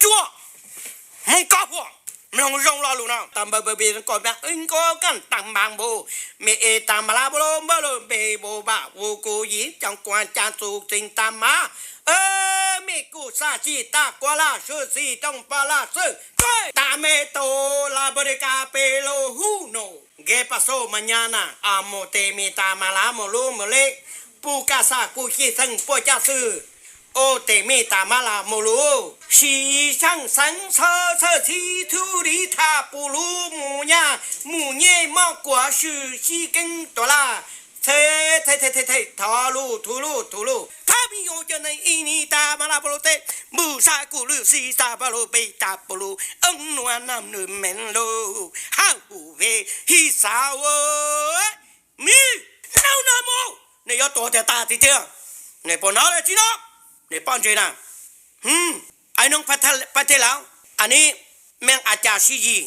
จั่วมึงก็พวกไม่ต้องร้องรอลูกนะตามเบอร์เบย์ก่อนนะก็กันตั้งบางโบเมเอตามมาลาโบโลเบโลเบโบบะวูกูยีจังกวนจานสูสิงตามมาเมกูซาชิตากวาลาชื่อซีต้องปาลาซึตาเมโตลาบริกาเปโลฮูโนเกปัสโซมัญญานาอาโมเตมีตามาลาโมลูโมเลปูกาซากูขี้ทั้งปวดจ้าซื่อโอเตมีตามาลาโมลูสีช่างสังเธอทีทุริทาปูลูหมูญ่าหมูเย่มอกกว่าชื่อชีกังตัวลาเททอลูทูลูถ้ามีโยจะในอินีตามาลาโปโลเตบูซากูลูซีตาบาโลเปตาโปโลนัวนำนุเมนโลฮาอูเวฮิสาวมีน้าวนาโมเนี่ยยอตัวแต่ตาติเจ้าเนี่ยปนอะไรจีน่ะเนี่ยป้อนเจน่ะไอ้น้องพัทแล้วอันนี้แมงอาจารย์ชีจี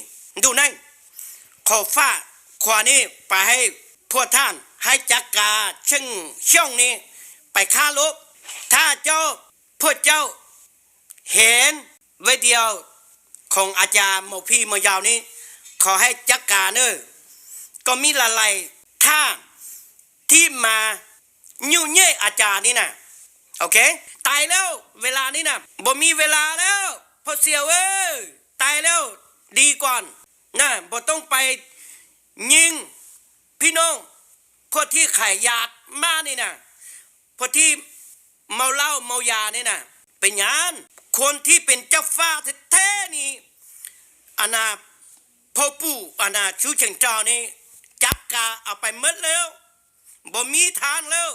ดูนั่นขอฟ้าขวานี้ไปให้พวกท่านให้จักกาช่องนี้ไปฆ่าลบถ้าเจ้าพวกเจ้าเห็นวิดีโอของอาจารย์หมอพี่หมอยาวนี้ขอให้จักกาเนอก็มีละลายถ้าที่มายุ่งเย่อาจารย์นี่นะโอเคตายแล้วเวลานี้นะบ่มีเวลาแล้วพอเสียวตายแล้วดีก่อนนะบ่ต้องไปยิงพี่น้องคนที่ขายยามานี่นะคนที่เมาเหล้าเมายานี่นะเป็นยานคนที่เป็นเจ้าฟ้าแท้ๆนี่อาณาพ่อปู่อาณาชูเฉิงจอนี่จับกาเอาไปหมดแล้วบ่มีทางแล้ว